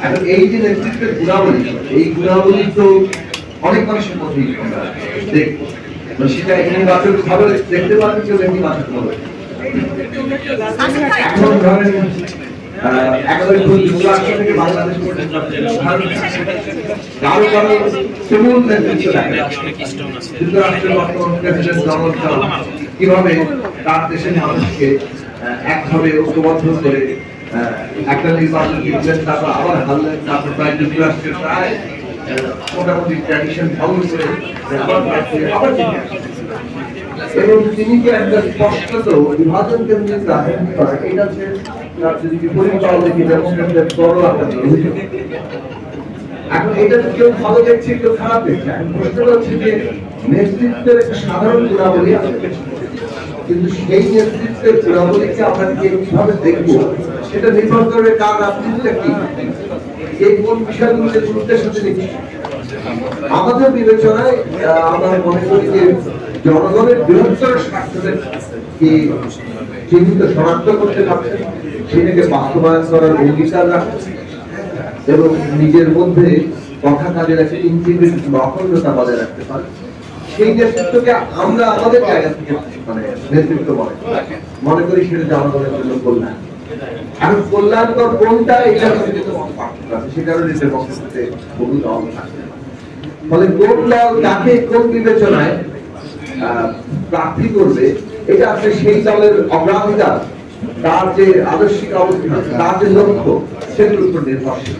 এখন এই যে নেতৃত্বের গুণাবলী, এই গুণাবলী তো অনেক মানুষের মধ্যেই দেখবো, সেটা ইতিবাচক ভাবে দেখতে পারবে, কেউ নেতিবাচক ভাবে। এখন ধরেন একেবারে যুক্তরাষ্ট্র থেকে বাংলাদেশ পর্যন্ত কারো কারো তুমুল নেতৃত্ব থাকে। যুক্তরাষ্ট্রের বর্তমান প্রেসিডেন্ট ডোনাল্ড ট্রাম্প কিভাবে তার দেশের মানুষকে একভাবে ঐক্যবদ্ধ করে একটা নির্বাচন জিতলেন, তারপর আবার হারলেন, তারপর প্রায় যুক্তরাষ্ট্রের প্রায় মোটামুটি ট্র্যাডিশন ভঙ্গ করে আবার এবং তিনি যে একটা স্পষ্টত বিভাজন কেন্দ্রিক রাজনীতি করা, এটা হচ্ছে রাজনীতি পরিচালনা কি ডেমোক্রেটদের বড় একটা অভিযোগ। এখন এটা কেউ ভালো দেখছে, কেউ খারাপ দেখছে। এখন প্রশ্ন হচ্ছে যে নেতৃত্বের একটা সাধারণ গুণাবলী আছে, কিন্তু সেই নেতৃত্বের গুণাবলীকে আমরা কিভাবে দেখবো সেটা নির্ভর করবে কার রাজনীতিটা কি, এই কোন বিষয়গুলোকে গুরুত্বের সাথে দেখি। আমাদের বিবেচনায় আমরা মনে করি যে জনগণের বৃহত্তর স্বার্থকে চিহ্নিত শনাক্ত করতে পারছে, সেটাকে বাস্তবায়ন করার অঙ্গীকার রাখছে এবং নিজের মধ্যে কথা কাজের একটা ইন্টিগ্রিটি বা অখণ্ডতা বজায় রাখতে পারে, সেই নেতৃত্বকে আমরা আমাদের জায়গা থেকে মানে নেতৃত্ব মনে করি সেটা জনগণের জন্য কল্যাণ। এখন কল্যাণকর কোনটা, এটা সে কারণে ডেমোক্রেসিতে বহু দল থাকে। ফলে কোন দল তাকে কোন বিবেচনায় প্রার্থী করবে, এটা আসলে সেই দলের অগ্রাধিকার, তার যে আদর্শিক অবস্থান, তার যে লক্ষ্য, সেগুলোর উপর নির্ভরশীল।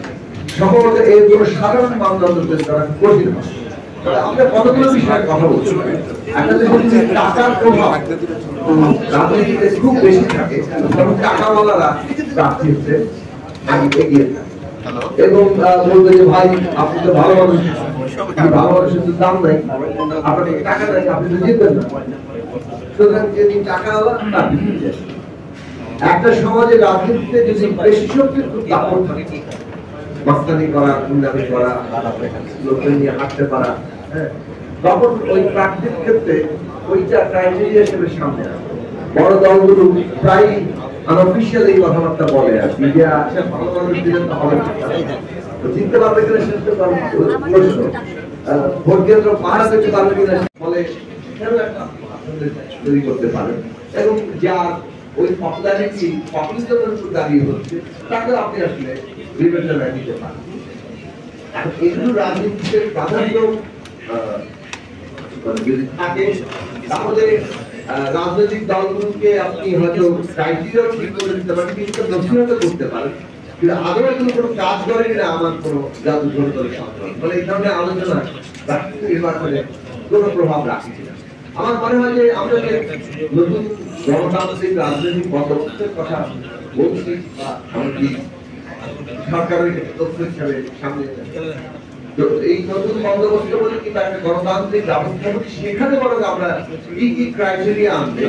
সম্ভবত এর কোন সাধারণ মানদণ্ড করা কঠিন হয়। আমরা কতগুলো বিষয়ে কথা বলছি। টাকার প্রভাব রাজনীতিতে খুব বেশি থাকে, কারণ টাকাওয়ালারা প্রার্থী হচ্ছে এগিয়ে থাকে এবং বলবে যে ভাই আপনি তো ভালো মানুষ, ভালো মানুষের তো দাম নাই, আপনার টাকা নাই, আপনি তো জিতবেন না। সুতরাং যদি টাকাওয়ালা একটা সমাজে রাজনীতিতে যদি বেশি শক্তির দাপট থাকে, মাস্তানি করা, গুন্ডামি করা, লোকজন নিয়ে হাঁটতে পারা, তখন ওই প্রার্থীর ক্ষেত্রে ওইটা ক্রাইটেরিয়া হিসেবে সামনে আসে। বড় দলগুলো প্রায় আনঅফিশিয়াল এই কথাবার্তা বলে আর মিডিয়া আছে, ভালো মানুষ দিলে তো হবে, জিততে পারবে কিনা সেটা প্রশ্ন, ভোট কেন্দ্র পাহারা দিতে পারবে কিনা বলে তৈরি করতে পারে এবং যার ওই পপুলারিটি পপুলিজমের উপর দাঁড়িয়ে হচ্ছে, তাকে আপনি আসলে বিবেচনায় নিতে পারেন। এগুলো রাজনীতির প্রাধান্য যদি থাকে, তাহলে রাজনৈতিক দলগুলোকে আপনি হয়তো ক্রাইটেরিয়া ঠিক করে দিতে পারেন, কিন্তু দক্ষিণতা করতে পারেন, কিন্তু আদৌ এগুলো কোনো কাজ করে কিনা আমার কোনো জাদুঘর করে সন্দেহ। মানে এই ধরনের আলোচনা রাজনীতি নির্বাচনে কোনো প্রভাব রাখছে না। আমার মনে হয় যে আমরা যে নতুন গণতান্ত্রিক রাজনৈতিক বন্দোবস্তের কথা বলছি বা এমনকি সরকারের তথ্য হিসাবে সামনে, তো এই নতুন বন্দোবস্ত বলে কিংবা একটা গণতান্ত্রিক ব্যবস্থা বলি, সেখানে বরং আমরা কি কি ক্রাইটেরিয়া আনলে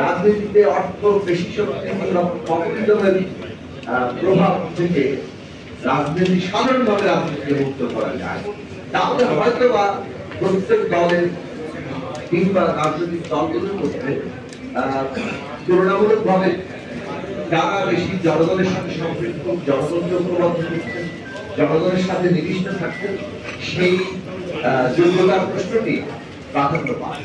রাজনীতিতে অর্থ বেশি শক্তি পপুলিজমের প্রভাব থেকে রাজনীতি সাধারণভাবে রাজনীতিকে মুক্ত করা যায়, তাহলে হয়তো বা প্রত্যেক দলের কিংবা রাজনৈতিক দলগুলোর মধ্যে তুলনামূলক ভাবে যারা বেশি জনগণের সাথে সম্পৃক্ত, জনগণকে ঐক্যবদ্ধ করছেন, জনগণের সাথে নিবিষ্ট থাকছেন, সেই যোগ্যতার প্রশ্নটি প্রাধান্য পায়।